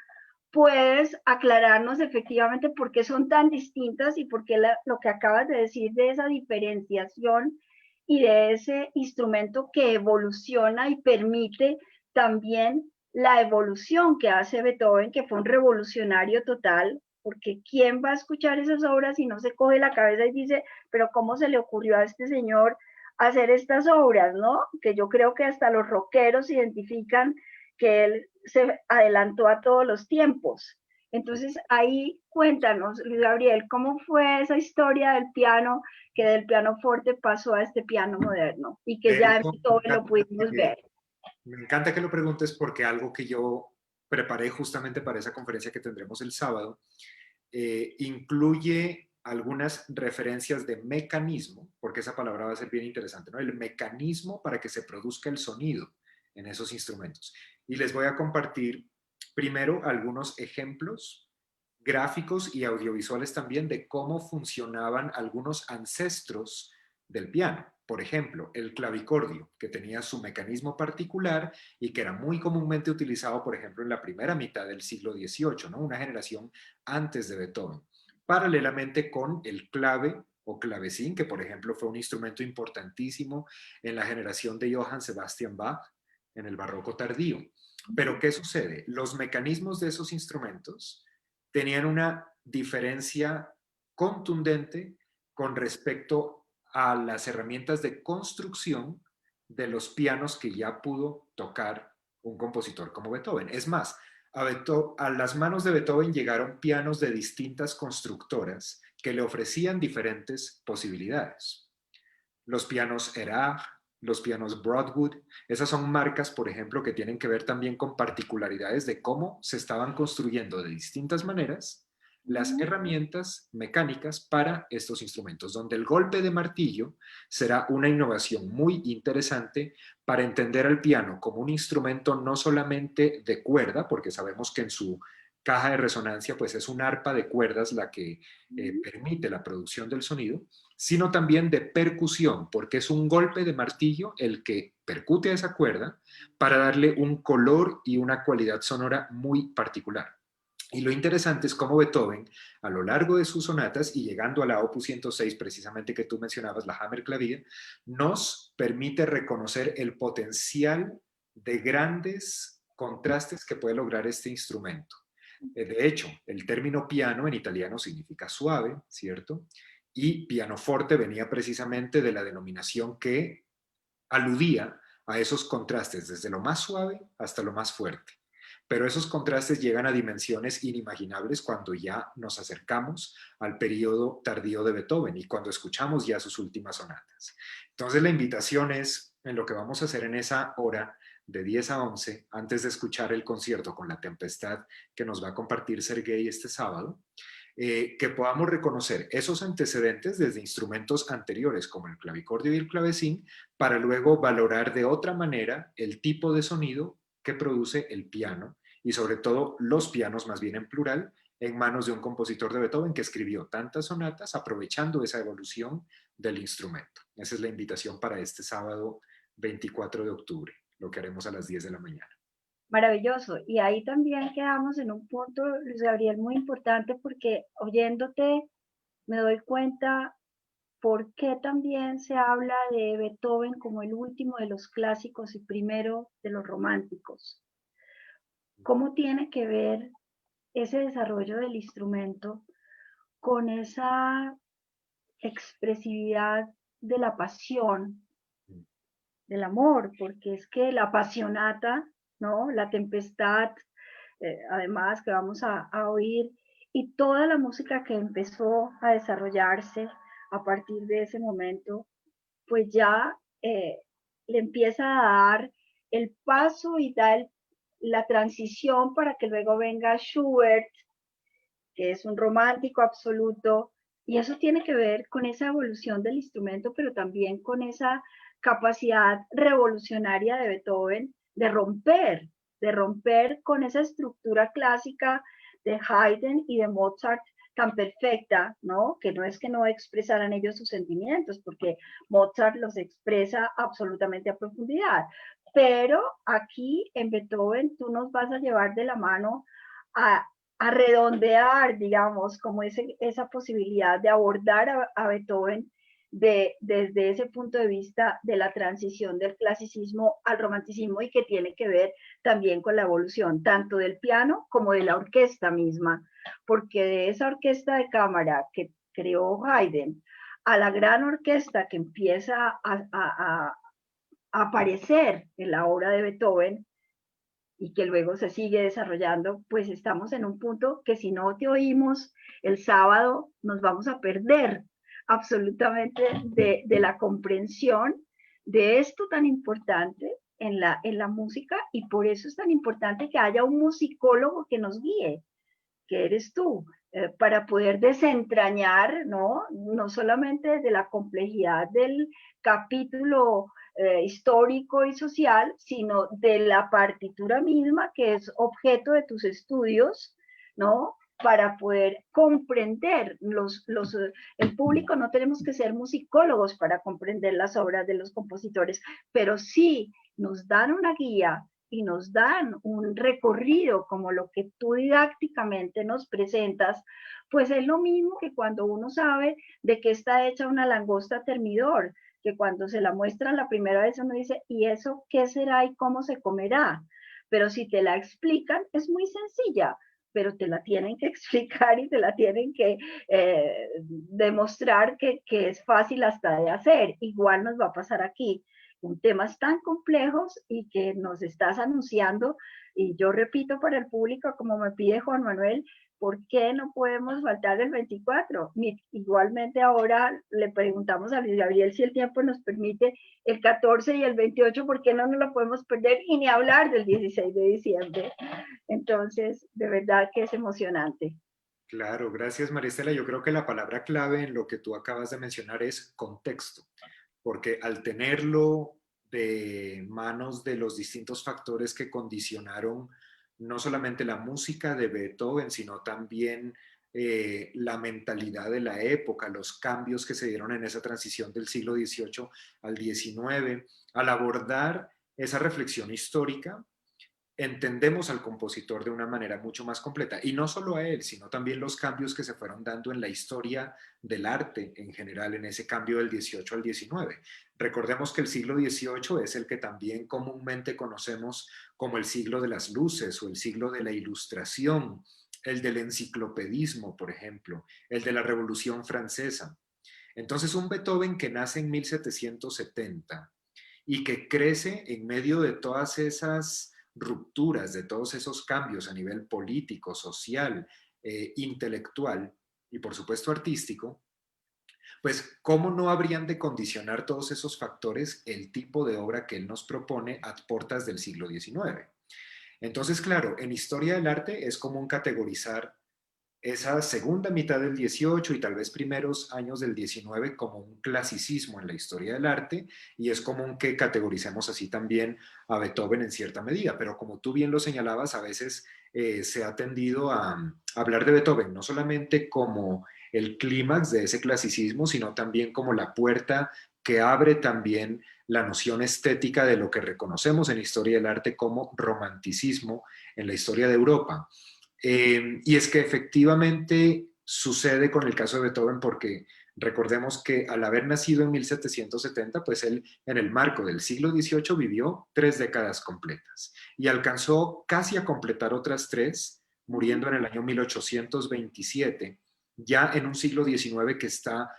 Speaker 2: puedes aclararnos efectivamente por qué son tan distintas y por qué lo que acabas de decir de esa diferenciación y de ese instrumento que evoluciona y permite también la evolución que hace Beethoven, que fue un revolucionario total, porque ¿quién va a escuchar esas obras si no se coge la cabeza y dice, pero cómo se le ocurrió a este señor hacer estas obras, ¿no? Que yo creo que hasta los rockeros identifican que él se adelantó a todos los tiempos. Entonces ahí cuéntanos, Luis Gabriel, ¿cómo fue esa historia del piano, que del piano fuerte pasó a este piano moderno y que ya en todo lo pudimos ver?
Speaker 3: Me encanta que lo preguntes porque algo que yo preparé justamente para esa conferencia que tendremos el sábado incluye algunas referencias de mecanismo, porque esa palabra va a ser bien interesante, ¿no? El mecanismo para que se produzca el sonido en esos instrumentos. Y les voy a compartir primero algunos ejemplos gráficos y audiovisuales también de cómo funcionaban algunos ancestros del piano. Por ejemplo, el clavicordio, que tenía su mecanismo particular y que era muy comúnmente utilizado, por ejemplo, en la primera mitad del siglo XVIII, ¿no? Una generación antes de Beethoven. Paralelamente con el clave o clavecín, que por ejemplo fue un instrumento importantísimo en la generación de Johann Sebastian Bach en el barroco tardío. Pero ¿qué sucede? Los mecanismos de esos instrumentos tenían una diferencia contundente con respecto a las herramientas de construcción de los pianos que ya pudo tocar un compositor como Beethoven. Es más, a las manos de Beethoven llegaron pianos de distintas constructoras que le ofrecían diferentes posibilidades. Los pianos Erard, los pianos Broadwood, esas son marcas, por ejemplo, que tienen que ver también con particularidades de cómo se estaban construyendo de distintas maneras las herramientas mecánicas para estos instrumentos, donde el golpe de martillo será una innovación muy interesante para entender al piano como un instrumento no solamente de cuerda, porque sabemos que en su caja de resonancia pues es un arpa de cuerdas la que permite la producción del sonido, sino también de percusión, porque es un golpe de martillo el que percute a esa cuerda para darle un color y una cualidad sonora muy particular. Y lo interesante es cómo Beethoven, a lo largo de sus sonatas y llegando a la Opus 106, precisamente que tú mencionabas, la Hammerklavier, nos permite reconocer el potencial de grandes contrastes que puede lograr este instrumento. De hecho, el término piano en italiano significa suave, ¿cierto? Y pianoforte venía precisamente de la denominación que aludía a esos contrastes, desde lo más suave hasta lo más fuerte. Pero esos contrastes llegan a dimensiones inimaginables cuando ya nos acercamos al periodo tardío de Beethoven y cuando escuchamos ya sus últimas sonatas. Entonces la invitación es, en lo que vamos a hacer en esa hora de 10 a 11, antes de escuchar el concierto con la tempestad que nos va a compartir Sergei este sábado, que podamos reconocer esos antecedentes desde instrumentos anteriores como el clavicordio y el clavecín para luego valorar de otra manera el tipo de sonido que produce el piano y sobre todo los pianos más bien en plural en manos de un compositor de Beethoven que escribió tantas sonatas aprovechando esa evolución del instrumento. Esa es la invitación para este sábado 24 de octubre, lo que haremos a las 10 de la mañana.
Speaker 2: Maravilloso. Y ahí también quedamos en un punto, Luis Gabriel, muy importante porque oyéndote me doy cuenta por qué también se habla de Beethoven como el último de los clásicos y primero de los románticos. ¿Cómo tiene que ver ese desarrollo del instrumento con esa expresividad de la pasión, del amor? Porque es que la apasionata, ¿no? La tempestad, además que vamos a oír, y toda la música que empezó a desarrollarse a partir de ese momento, pues ya le empieza a dar el paso y da la transición para que luego venga Schubert, que es un romántico absoluto, y eso tiene que ver con esa evolución del instrumento, pero también con esa capacidad revolucionaria de Beethoven de romper con esa estructura clásica de Haydn y de Mozart tan perfecta, ¿no? Que no es que no expresaran ellos sus sentimientos, porque Mozart los expresa absolutamente a profundidad. Pero aquí en Beethoven tú nos vas a llevar de la mano a redondear, digamos, como esa posibilidad de abordar a Beethoven desde ese punto de vista de la transición del clasicismo al romanticismo y que tiene que ver también con la evolución tanto del piano como de la orquesta misma, porque de esa orquesta de cámara que creó Haydn a la gran orquesta que empieza a aparecer en la obra de Beethoven, y que luego se sigue desarrollando, pues estamos en un punto que si no te oímos el sábado nos vamos a perder absolutamente de la comprensión de esto tan importante en la música, y por eso es tan importante que haya un musicólogo que nos guíe, que eres tú, para poder desentrañar, ¿no? No solamente de la complejidad del capítulo histórico y social, sino de la partitura misma que es objeto de tus estudios, ¿no? para poder comprender el público. No tenemos que ser musicólogos para comprender las obras de los compositores, pero sí nos dan una guía y nos dan un recorrido como lo que tú didácticamente nos presentas, pues es lo mismo que cuando uno sabe de qué está hecha una langosta termidor, que cuando se la muestran la primera vez uno dice, ¿y eso qué será y cómo se comerá? Pero si te la explican, es muy sencilla, pero te la tienen que explicar y te la tienen que demostrar que es fácil hasta de hacer. Igual nos va a pasar aquí, con temas tan complejos y que nos estás anunciando, y yo repito para el público, como me pide Juan Manuel, ¿por qué no podemos faltar el 24? Igualmente ahora le preguntamos a Luis Gabriel si el tiempo nos permite el 14 y el 28, ¿por qué no nos lo podemos perder? Y ni hablar del 16 de diciembre. Entonces, de verdad que es emocionante.
Speaker 3: Claro, gracias María Estela. Yo creo que la palabra clave en lo que tú acabas de mencionar es contexto, porque al tenerlo de manos de los distintos factores que condicionaron no solamente la música de Beethoven, sino también la mentalidad de la época, los cambios que se dieron en esa transición del siglo XVIII al XIX, al abordar esa reflexión histórica, entendemos al compositor de una manera mucho más completa. Y no solo a él, sino también los cambios que se fueron dando en la historia del arte en general, en ese cambio del 18 al 19. Recordemos que el siglo XVIII es el que también comúnmente conocemos como el siglo de las luces o el siglo de la ilustración, el del enciclopedismo, por ejemplo, el de la Revolución Francesa. Entonces, un Beethoven que nace en 1770 y que crece en medio de todas esas rupturas, de todos esos cambios a nivel político, social, intelectual y por supuesto artístico, pues cómo no habrían de condicionar todos esos factores el tipo de obra que él nos propone a puertas del siglo XIX. Entonces, claro, en historia del arte es común categorizar esa segunda mitad del 18 y tal vez primeros años del 19 como un clasicismo en la historia del arte, y es común que categoricemos así también a Beethoven en cierta medida, pero como tú bien lo señalabas, a veces se ha tendido a hablar de Beethoven no solamente como el clímax de ese clasicismo, sino también como la puerta que abre también la noción estética de lo que reconocemos en la historia del arte como romanticismo en la historia de Europa. Y es que efectivamente sucede con el caso de Beethoven porque recordemos que al haber nacido en 1770, pues él en el marco del siglo XVIII vivió 3 décadas completas y alcanzó casi a completar otras 3, muriendo en el año 1827, ya en un siglo XIX que está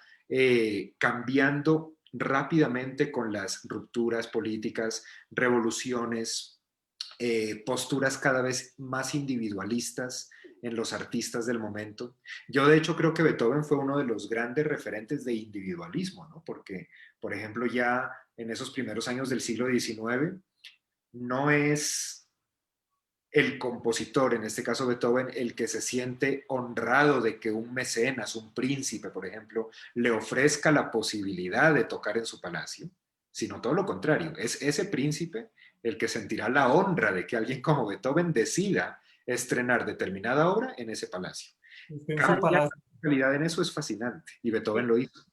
Speaker 3: cambiando rápidamente con las rupturas políticas, revoluciones, posturas cada vez más individualistas en los artistas del momento. Yo de hecho creo que Beethoven fue uno de los grandes referentes de individualismo, ¿no? Porque, por ejemplo, ya en esos primeros años del siglo XIX, no es el compositor, en este caso Beethoven, el que se siente honrado de que un mecenas, un príncipe, por ejemplo, le ofrezca la posibilidad de tocar en su palacio, sino todo lo contrario. Es ese príncipe el que sentirá la honra de que alguien como Beethoven decida estrenar determinada obra en ese palacio.
Speaker 1: En su
Speaker 3: Cambiar
Speaker 1: palacio.
Speaker 3: la realidad en eso es fascinante y Beethoven
Speaker 2: Sí,
Speaker 3: lo hizo.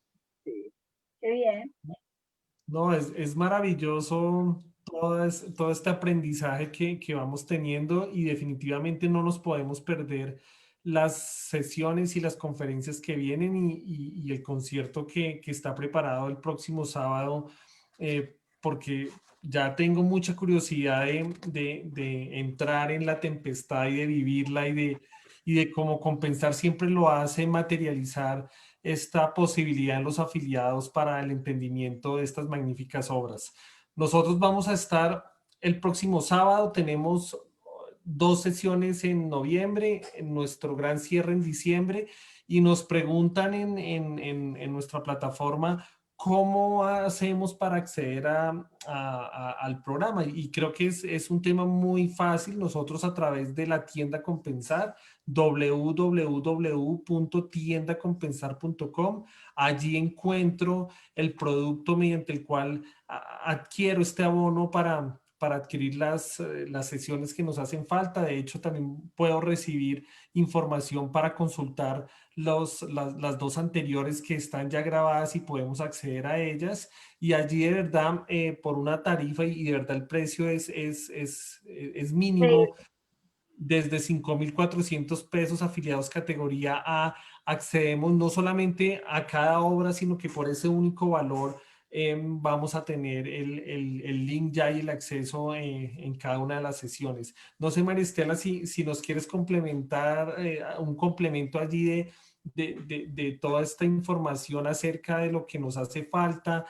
Speaker 2: sí. Qué bien.
Speaker 1: No, es maravilloso todo este aprendizaje que vamos teniendo y definitivamente no nos podemos perder las sesiones y las conferencias que vienen y el concierto que está preparado el próximo sábado, porque ya tengo mucha curiosidad de entrar en la tempestad y de vivirla y de cómo compensar siempre lo hace materializar esta posibilidad en los afiliados para el entendimiento de estas magníficas obras. Nosotros vamos a estar el próximo sábado, tenemos 2 sesiones en noviembre, en nuestro gran cierre en diciembre, y nos preguntan en nuestra plataforma cómo hacemos para acceder al programa. Y creo que es un tema muy fácil. Nosotros a través de la tienda Compensar, www.tiendacompensar.com. Allí encuentro el producto mediante el cual adquiero este abono para adquirir las sesiones que nos hacen falta. De hecho, también puedo recibir información para consultar las dos anteriores que están ya grabadas y podemos acceder a ellas. Y allí de verdad, por una tarifa y de verdad el precio es mínimo, desde 5.400 pesos afiliados categoría A, accedemos no solamente a cada obra, sino que por ese único valor vamos a tener el link ya y el acceso en cada una de las sesiones. No sé, María Estela, si nos quieres complementar un complemento allí de toda esta información acerca de lo que nos hace falta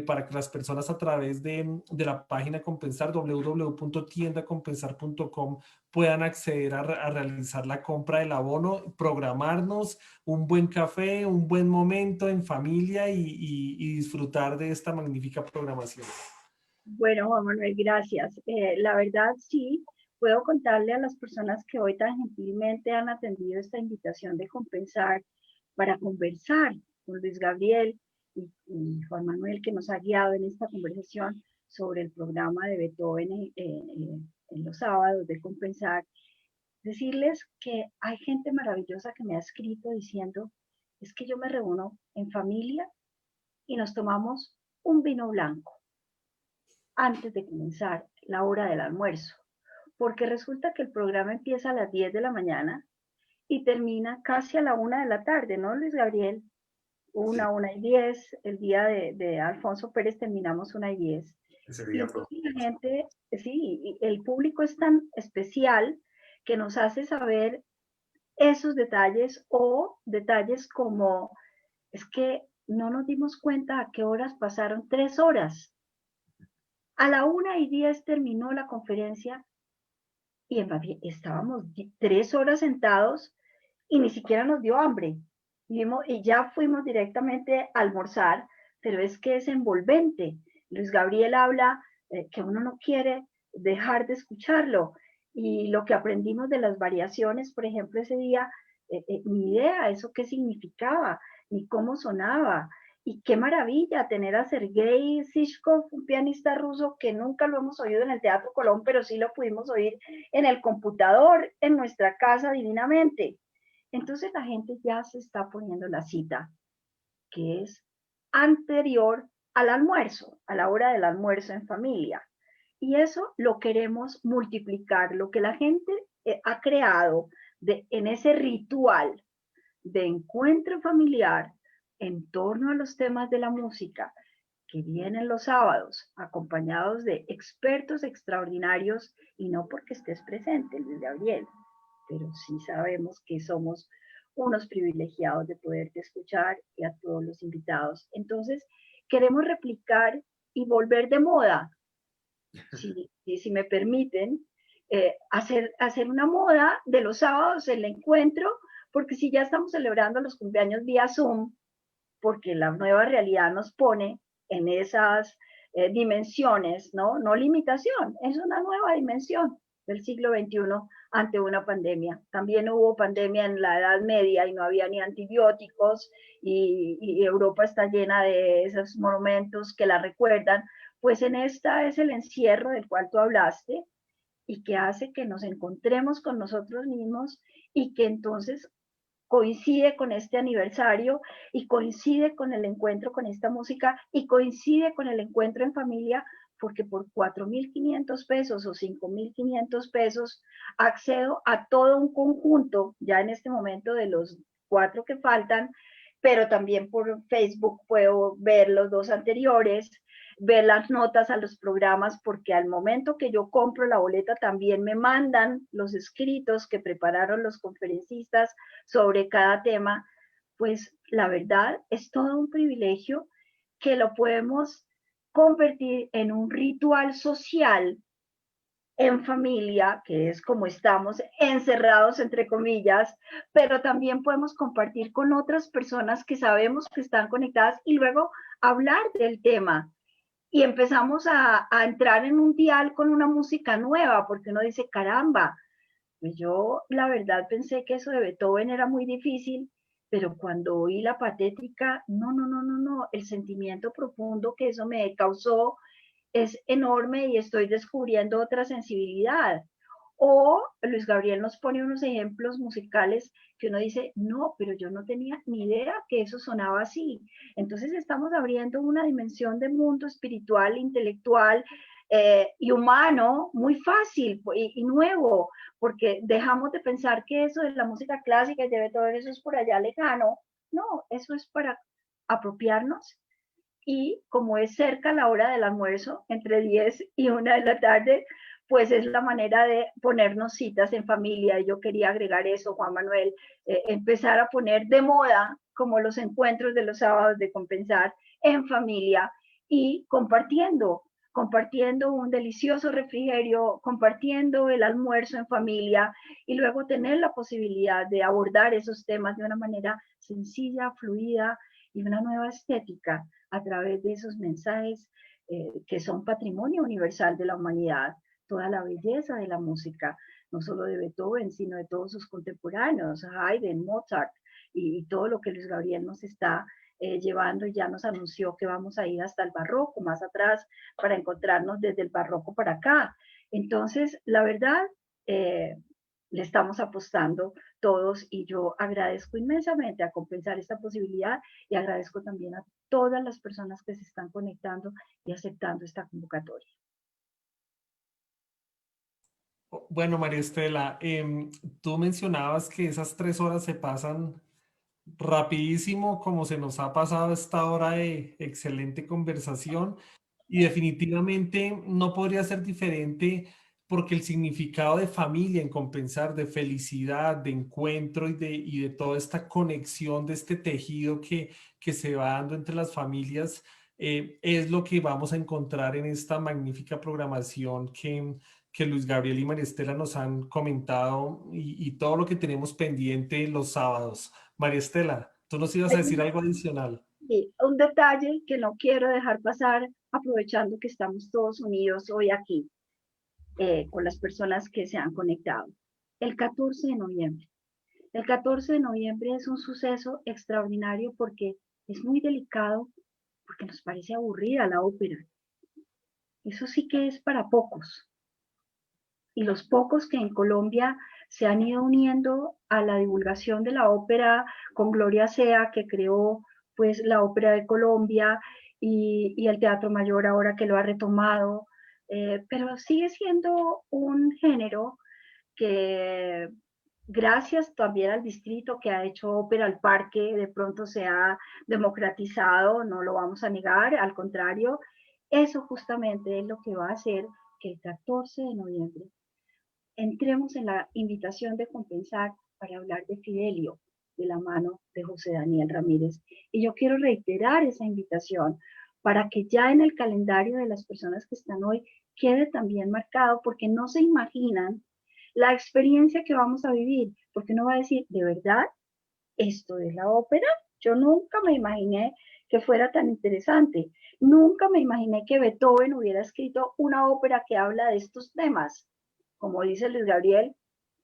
Speaker 1: para que las personas a través de la página Compensar, www.tiendacompensar.com, puedan acceder a realizar la compra del abono, programarnos un buen café, un buen momento en familia y disfrutar de esta magnífica programación.
Speaker 2: Bueno, Juan Manuel, gracias. La verdad, sí, puedo contarle a las personas que hoy tan gentilmente han atendido esta invitación de Compensar para conversar con Luis Gabriel y Juan Manuel, que nos ha guiado en esta conversación sobre el programa de Beethoven en los sábados de Compensar. Decirles que hay gente maravillosa que me ha escrito diciendo, es que yo me reúno en familia y nos tomamos un vino blanco antes de comenzar la hora del almuerzo, porque resulta que el programa empieza a las 10 de la mañana y termina casi a la 1 de la tarde, ¿no, Luis Gabriel?
Speaker 3: Sí,
Speaker 2: 1:10, el día de Alfonso Pérez terminamos 1:10.
Speaker 3: ese
Speaker 2: Y
Speaker 3: día fue.
Speaker 2: entonces la gente, sí, el público es tan especial que nos hace saber esos detalles o detalles como, es que no nos dimos cuenta a qué horas pasaron 3 horas. A la 1:10 terminó la conferencia y estábamos 3 horas sentados y ni siquiera nos dio hambre. Y ya fuimos directamente a almorzar, pero es que es envolvente. Luis Gabriel habla que uno no quiere dejar de escucharlo. Y lo que aprendimos de las variaciones, por ejemplo, ese día, ni idea, eso qué significaba, ni cómo sonaba. Y qué maravilla tener a Sergei Zhivkov, un pianista ruso que nunca lo hemos oído en el Teatro Colón, pero sí lo pudimos oír en el computador, en nuestra casa divinamente. Entonces la gente ya se está poniendo la cita, que es anterior al almuerzo, a la hora del almuerzo en familia. Y eso lo queremos multiplicar, lo que la gente ha creado en ese ritual de encuentro familiar en torno a los temas de la música, que vienen los sábados acompañados de expertos extraordinarios, y no porque estés presente, Luis Gabriel, pero sí sabemos que somos unos privilegiados de poderte escuchar y a todos los invitados. Entonces, queremos replicar y volver de moda, si me permiten, hacer una moda de los sábados, el encuentro, porque si ya estamos celebrando los cumpleaños vía Zoom, porque la nueva realidad nos pone en esas dimensiones, ¿no? No limitación, es una nueva dimensión del siglo XXI ante una pandemia. También hubo pandemia en la Edad Media y no había ni antibióticos y Europa está llena de esos monumentos que la recuerdan. Pues en esta es el encierro del cual tú hablaste y que hace que nos encontremos con nosotros mismos y que entonces coincide con este aniversario y coincide con el encuentro con esta música y coincide con el encuentro en familia, porque por 4.500 pesos o 5.500 pesos accedo a todo un conjunto, ya en este momento de los 4 que faltan, pero también por Facebook puedo ver los 2 anteriores, ver las notas a los programas, porque al momento que yo compro la boleta también me mandan los escritos que prepararon los conferencistas sobre cada tema. Pues la verdad es todo un privilegio que lo podemos convertir en un ritual social en familia, que es como estamos encerrados, entre comillas, pero también podemos compartir con otras personas que sabemos que están conectadas y luego hablar del tema. Y empezamos a entrar en un dial con una música nueva, porque uno dice, caramba, pues yo la verdad pensé que eso de Beethoven era muy difícil, pero cuando oí la patética, no, no, no, no, no, el sentimiento profundo que eso me causó es enorme y estoy descubriendo otra sensibilidad. O Luis Gabriel nos pone unos ejemplos musicales que uno dice, no, pero yo no tenía ni idea que eso sonaba así. Entonces estamos abriendo una dimensión de mundo espiritual, intelectual y humano muy fácil y nuevo, porque dejamos de pensar que eso de la música clásica y de todo eso es por allá lejano. No, eso es para apropiarnos y como es cerca la hora del almuerzo, entre 10 y 1 de la tarde, pues es la manera de ponernos citas en familia. Yo quería agregar eso, Juan Manuel, empezar a poner de moda como los encuentros de los sábados de compensar en familia y compartiendo un delicioso refrigerio, compartiendo el almuerzo en familia y luego tener la posibilidad de abordar esos temas de una manera sencilla, fluida y una nueva estética a través de esos mensajes que son patrimonio universal de la humanidad, toda la belleza de la música, no solo de Beethoven, sino de todos sus contemporáneos, Haydn, Mozart, y todo lo que Luis Gabriel nos está llevando y ya nos anunció que vamos a ir hasta el barroco, más atrás, para encontrarnos desde el barroco para acá. Entonces, la verdad, le estamos apostando todos y yo agradezco inmensamente a compensar esta posibilidad y agradezco también a todas las personas que se están conectando y aceptando esta convocatoria.
Speaker 1: Bueno, María Estela, tú mencionabas que esas 3 horas se pasan rapidísimo, como se nos ha pasado esta hora de excelente conversación, y definitivamente no podría ser diferente porque el significado de familia en compensar, de felicidad, de encuentro y de toda esta conexión de este tejido que se va dando entre las familias, es lo que vamos a encontrar en esta magnífica programación que Luis Gabriel y María Estela nos han comentado y todo lo que tenemos pendiente los sábados. María Estela, tú nos ibas a decir algo adicional.
Speaker 2: Sí, un detalle que no quiero dejar pasar, aprovechando que estamos todos unidos hoy aquí con las personas que se han conectado. El 14 de noviembre. El 14 de noviembre es un suceso extraordinario porque es muy delicado, porque nos parece aburrida la ópera. Eso sí que es para pocos. Y los pocos que en Colombia se han ido uniendo a la divulgación de la ópera con Gloria Sea, que creó pues la Ópera de Colombia y el Teatro Mayor ahora que lo ha retomado, pero sigue siendo un género que gracias también al distrito que ha hecho Ópera al Parque, de pronto se ha democratizado, no lo vamos a negar, al contrario, eso justamente es lo que va a hacer que el 14 de noviembre entremos en la invitación de compensar para hablar de Fidelio, de la mano de José Daniel Ramírez. Y yo quiero reiterar esa invitación para que ya en el calendario de las personas que están hoy quede también marcado, porque no se imaginan la experiencia que vamos a vivir, porque uno va a decir, ¿de verdad esto es la ópera? Yo nunca me imaginé que fuera tan interesante. Nunca me imaginé que Beethoven hubiera escrito una ópera que habla de estos temas. Como dice Luis Gabriel,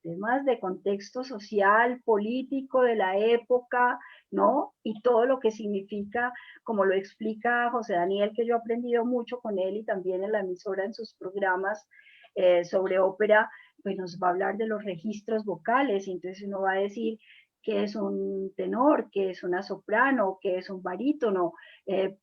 Speaker 2: temas de contexto social, político de la época, ¿no? Y todo lo que significa, como lo explica José Daniel, que yo he aprendido mucho con él y también en la emisora en sus programas sobre ópera, pues nos va a hablar de los registros vocales y entonces uno va a decir qué es un tenor, qué es una soprano, qué es un barítono,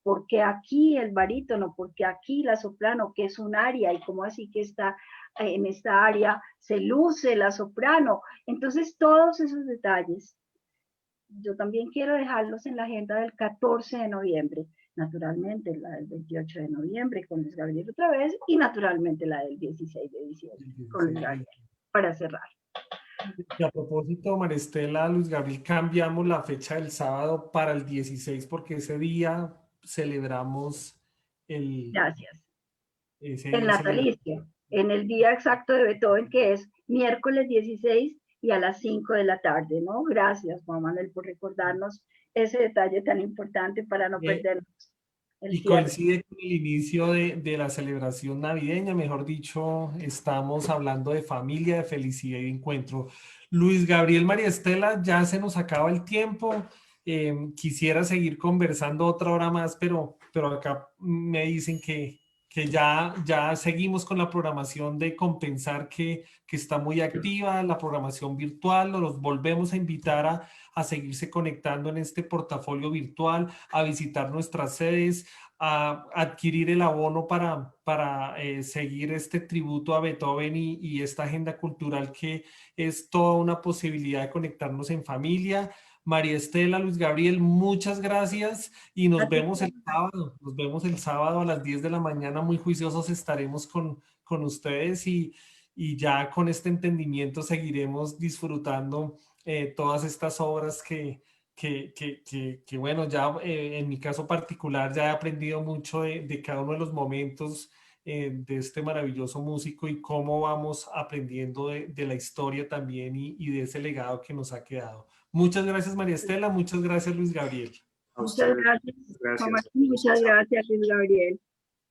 Speaker 2: por qué aquí el barítono, por qué aquí la soprano, qué es un aria y cómo así que está en esta área se luce la soprano. Entonces, todos esos detalles, yo también quiero dejarlos en la agenda del 14 de noviembre. Naturalmente, la del 28 de noviembre con Luis Gabriel otra vez y naturalmente la del 16 de diciembre con Luis Gabriel para cerrar.
Speaker 1: Y a propósito, María Estela, Luis Gabriel, cambiamos la fecha del sábado para el 16 porque ese día celebramos el,
Speaker 2: Gracias.
Speaker 1: ese
Speaker 2: El
Speaker 1: día celebramos.
Speaker 2: natalicio, en el día exacto de Beethoven, que es miércoles 16 y a las 5 de la tarde, ¿no? Gracias, Juan Manuel, por recordarnos ese detalle tan importante para no perdernos el
Speaker 1: Y
Speaker 2: cierre.
Speaker 1: coincide con el inicio de la celebración navideña, mejor dicho, estamos hablando de familia, de felicidad y de encuentro. Luis Gabriel, María Estela, ya se nos acaba el tiempo. Quisiera seguir conversando otra hora más, pero acá me dicen que que ya seguimos con la programación de Compensar que está muy activa, la programación virtual, los volvemos a invitar a seguirse conectando en este portafolio virtual, a visitar nuestras sedes, a adquirir el abono para seguir este tributo a Beethoven y esta agenda cultural que es toda una posibilidad de conectarnos en familia. María Estela, Luis Gabriel, muchas gracias y
Speaker 2: A
Speaker 1: nos
Speaker 2: ti,
Speaker 1: vemos el sábado. Nos vemos el sábado a las 10 de la mañana. Muy juiciosos estaremos con ustedes y ya con este entendimiento seguiremos disfrutando todas estas obras que bueno, ya en mi caso particular ya he aprendido mucho de cada uno de los momentos de este maravilloso músico y cómo vamos aprendiendo de la historia también y de ese legado que nos ha quedado. Muchas gracias, María Estela. Muchas gracias, Luis Gabriel.
Speaker 3: A
Speaker 2: muchas
Speaker 3: ustedes,
Speaker 2: gracias, Juan
Speaker 3: gracias.
Speaker 2: Martín, muchas gracias, Luis Gabriel.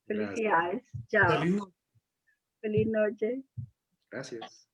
Speaker 3: Gracias.
Speaker 2: Felicidades. Chao.
Speaker 1: Feliz noche.
Speaker 2: Feliz noche.
Speaker 3: Gracias.